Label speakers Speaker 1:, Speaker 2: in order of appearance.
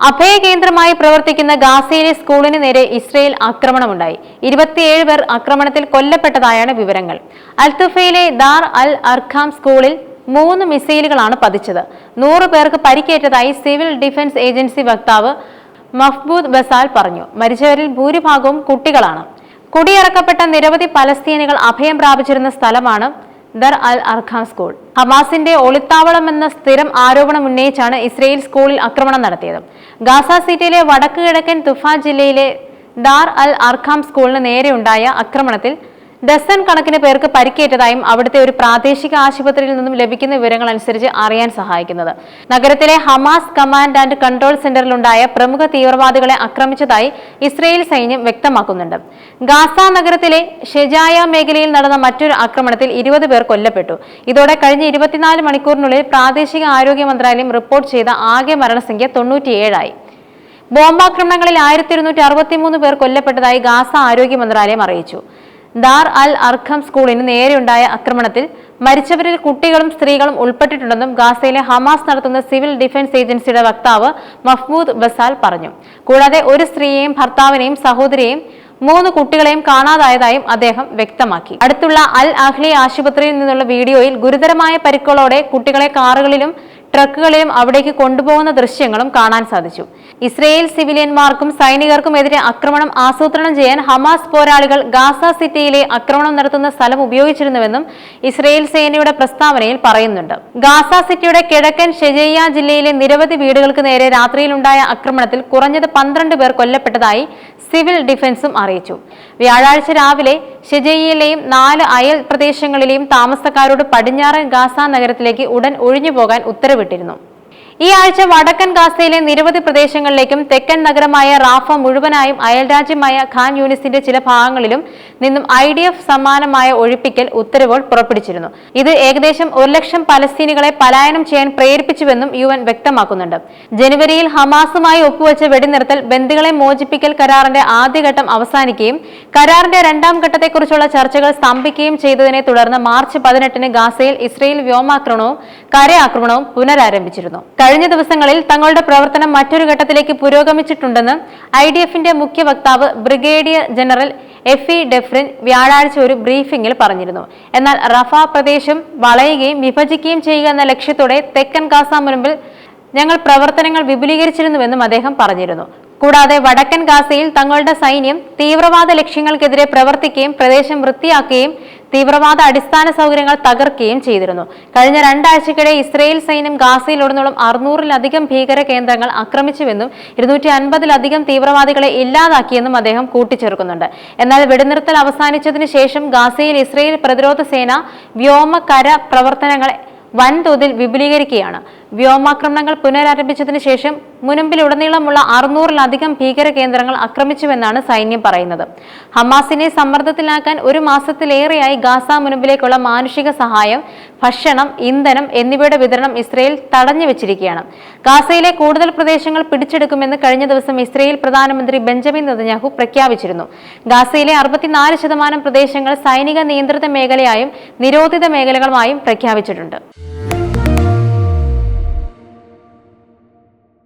Speaker 1: അഭയകേന്ദ്രമായി പ്രവർത്തിക്കുന്ന ഗാസയിലെ സ്കൂളിന് നേരെ ഇസ്രയേൽ ആക്രമണമുണ്ടായി. 27 പേർ ആക്രമണത്തിൽ കൊല്ലപ്പെട്ടതായാണ് വിവരങ്ങൾ. അൽത്തുഫയിലെ ദാർ അൽ അർഖാം സ്കൂളിൽ 3 മിസൈലുകളാണ് പതിച്ചത്. 100 പേർക്ക് പരിക്കേറ്റതായി സിവിൽ ഡിഫൻസ് ഏജൻസി വക്താവ് മഹ്മൂദ് ബസാൽ പറഞ്ഞു. മരിച്ചവരിൽ ഭൂരിഭാഗവും കുട്ടികളാണ്. കുടിയിറക്കപ്പെട്ട നിരവധി പലസ്തീനികൾ അഭയം പ്രാപിച്ചിരുന്ന സ്ഥലമാണ് ദർ അൽ അർഖാം സ്കൂൾ. ഹമാസിന്റെ ഒളിത്താവളമെന്ന സ്ഥിരം ആരോപണം ഉന്നയിച്ചാണ് ഇസ്രയേൽ സ്കൂളിൽ ആക്രമണം നടത്തിയത്. ഗാസ സിറ്റിയിലെ വടക്ക് കിഴക്കൻ തുഫ ജില്ലയിലെ ദാർ അൽ അർഖാം സ്കൂളിന് നേരെയുണ്ടായ ആക്രമണത്തിൽ ഡസൻ കണക്കിന് പേർക്ക് പരിക്കേറ്റതായും അവിടുത്തെ ഒരു പ്രാദേശിക ആശുപത്രിയിൽ നിന്നും ലഭിക്കുന്ന വിവരങ്ങൾ അനുസരിച്ച് അറിയാൻ സഹായിക്കുന്നത്. നഗരത്തിലെ ഹമാസ് കമാൻഡ് ആൻഡ് കൺട്രോൾ സെന്ററിലുണ്ടായ പ്രമുഖ തീവ്രവാദികളെ ആക്രമിച്ചതായി ഇസ്രയേൽ സൈന്യം വ്യക്തമാക്കുന്നുണ്ട്. ഗാസ നഗരത്തിലെ ഷെജായ മേഖലയിൽ നടന്ന മറ്റൊരു ആക്രമണത്തിൽ 20 പേർ കൊല്ലപ്പെട്ടു. ഇതോടെ കഴിഞ്ഞ 24 മണിക്കൂറിനുള്ളിൽ പ്രാദേശിക ആരോഗ്യ മന്ത്രാലയം റിപ്പോർട്ട് ചെയ്ത ആകെ മരണസംഖ്യ 97 ആയി. ബോംബാക്രമണങ്ങളിൽ 1263 പേർ കൊല്ലപ്പെട്ടതായി ഗാസ ആരോഗ്യ മന്ത്രാലയം അറിയിച്ചു. ദാർ അൽ അർഖം സ്കൂളിന് നേരെയുണ്ടായ ആക്രമണത്തിൽ മരിച്ചവരിൽ കുട്ടികളും സ്ത്രീകളും ഉൾപ്പെട്ടിട്ടുണ്ടെന്നും ഗാസയിലെ ഹമാസ് നടത്തുന്ന സിവിൽ ഡിഫൻസ് ഏജൻസിയുടെ വക്താവ് മഹ്മൂദ് ബസാൽ പറഞ്ഞു. കൂടാതെ ഒരു സ്ത്രീയെയും ഭർത്താവിനെയും സഹോദരിയെയും 3 കുട്ടികളെയും കാണാതായതായും അദ്ദേഹം വ്യക്തമാക്കി. അടുത്തുള്ള അൽ അഹ്ലി ആശുപത്രിയിൽ നിന്നുള്ള വീഡിയോയിൽ ഗുരുതരമായ പരിക്കുകളോടെ കുട്ടികളെ കാറുകളിലും ട്രക്കുകളിലും അവിടേക്ക് കൊണ്ടുപോകുന്ന ദൃശ്യങ്ങളും കാണാൻ സാധിച്ചു. ഇസ്രയേൽ സിവിലിയന്മാർക്കും സൈനികർക്കുമെതിരെ ആക്രമണം ആസൂത്രണം ചെയ്യാൻ ഹമാസ് പോരാളികൾ ഗാസ സിറ്റിയിലെ ആക്രമണം നടത്തുന്ന സ്ഥലം ഉപയോഗിച്ചിരുന്നുവെന്നും ഇസ്രയേൽ സേനയുടെ പ്രസ്താവനയിൽ പറയുന്നുണ്ട്. ഗാസ സിറ്റിയുടെ കിഴക്കൻ ഷെജയ്യ ജില്ലയിലെ നിരവധി വീടുകൾക്ക് നേരെ രാത്രിയിലുണ്ടായ ആക്രമണത്തിൽ കുറഞ്ഞത് 12 പേർ കൊല്ലപ്പെട്ടതായി സിവിൽ ഡിഫൻസും അറിയിച്ചു. വ്യാഴാഴ്ച രാവിലെ ഷെജയ്യയിലെയും 4 അയൽ പ്രദേശങ്ങളിലെയും താമസക്കാരോട് പടിഞ്ഞാറൻ ഗാസ നഗരത്തിലേക്ക് ഉടൻ ഒഴിഞ്ഞുപോകാൻ ഉത്തരവിട്ടിരുന്നു. ഈ ആഴ്ച വടക്കൻ ഗാസയിലെ നിരവധി പ്രദേശങ്ങളിലേക്കും തെക്കൻ നഗരമായ റാഫ മുഴുവനായും അയൽരാജ്യമായ ഖാൻ യൂനിസിന്റെ ചില ഭാഗങ്ങളിലും നിന്നും IDF സമാനമായ ഒഴിപ്പിക്കൽ ഉത്തരവുകൾ പുറപ്പെടുവിച്ചിരുന്നു. ഇത് ഏകദേശം 1 ലക്ഷം പലസ്തീനികളെ പലായനം ചെയ്യാൻ പ്രേരിപ്പിച്ചുവെന്നും UN വ്യക്തമാക്കുന്നുണ്ട്. ജനുവരിയിൽ ഹമാസുമായി ഒപ്പുവെച്ച വെടിനിർത്തൽ ബന്ദികളെ മോചിപ്പിക്കൽ കരാറിന്റെ ആദ്യഘട്ടം അവസാനിക്കുകയും കരാറിന്റെ 2ാം ഘട്ടത്തെക്കുറിച്ചുള്ള ചർച്ചകൾ സ്തംഭിക്കുകയും ചെയ്തതിനെ തുടർന്ന് മാർച്ച് 18-ന് ഗാസയിൽ ഇസ്രയേൽ വ്യോമാക്രമണവും കരയാക്രമണവും പുനരാരംഭിച്ചിരുന്നു. കഴിഞ്ഞ ദിവസങ്ങളിൽ തങ്ങളുടെ പ്രവർത്തനം മറ്റൊരു ഘട്ടത്തിലേക്ക് പുരോഗമിച്ചിട്ടുണ്ടെന്ന് IDFന്റെ മുഖ്യ വക്താവ് ബ്രിഗേഡിയർ ജനറൽ എഫി ഡെഫ്രിൻ വ്യാഴാഴ്ച ഒരു ബ്രീഫിംഗിൽ പറഞ്ഞിരുന്നു. എന്നാൽ റഫ പ്രദേശം വളയുകയും വിഭജിക്കുകയും ചെയ്യുക എന്ന ലക്ഷ്യത്തോടെ തെക്കൻ ഗാസ മുൻപിൽ ഞങ്ങൾ പ്രവർത്തനങ്ങൾ വിപുലീകരിച്ചിരുന്നുവെന്നും അദ്ദേഹം പറഞ്ഞിരുന്നു. കൂടാതെ വടക്കൻ ഗാസയിൽ തങ്ങളുടെ സൈന്യം തീവ്രവാദ ലക്ഷ്യങ്ങൾക്കെതിരെ പ്രവർത്തിക്കുകയും പ്രദേശം വൃത്തിയാക്കുകയും തീവ്രവാദ അടിസ്ഥാന സൗകര്യങ്ങൾ തകർക്കുകയും ചെയ്തിരുന്നു. കഴിഞ്ഞ 2 ആഴ്ചക്കിടെ ഇസ്രയേൽ സൈന്യം ഗാസയിലുടനീളം 600-ലധികം ഭീകര കേന്ദ്രങ്ങൾ ആക്രമിച്ചുവെന്നും 250-ലധികം തീവ്രവാദികളെ ഇല്ലാതാക്കിയെന്നും അദ്ദേഹം കൂട്ടിച്ചേർക്കുന്നുണ്ട്. എന്നാൽ വെടിനിർത്തൽ അവസാനിച്ചതിന് ശേഷം ഗാസയിൽ ഇസ്രയേൽ പ്രതിരോധ സേന വ്യോമ കര പ്രവർത്തനങ്ങളെ വൻതോതിൽ വിപുലീകരിക്കുകയാണ്. വ്യോമാക്രമണങ്ങൾ പുനരാരംഭിച്ചതിന് ശേഷം മുനമ്പിലുടനീളമുള്ള 600-ലധികം ഭീകര കേന്ദ്രങ്ങൾ ആക്രമിച്ചുവെന്നാണ് സൈന്യം പറയുന്നത്. ഹമാസിനെ സമ്മർദ്ദത്തിലാക്കാൻ 1 മാസത്തിലേറെയായി ഗാസ മുനമ്പിലേക്കുള്ള മാനുഷിക സഹായം, ഭക്ഷണം, ഇന്ധനം എന്നിവയുടെ വിതരണം ഇസ്രയേൽ തടഞ്ഞു വെച്ചിരിക്കുകയാണ്. ഗാസയിലെ കൂടുതൽ പ്രദേശങ്ങൾ പിടിച്ചെടുക്കുമെന്ന് കഴിഞ്ഞ ദിവസം ഇസ്രയേൽ പ്രധാനമന്ത്രി ബെഞ്ചമിൻ നെതന്യാഹു പ്രഖ്യാപിച്ചിരുന്നു. ഗാസയിലെ 64% പ്രദേശങ്ങൾ സൈനിക നിയന്ത്രിത മേഖലയായും നിരോധിത മേഖലകളുമായും പ്രഖ്യാപിച്ചിട്ടുണ്ട്.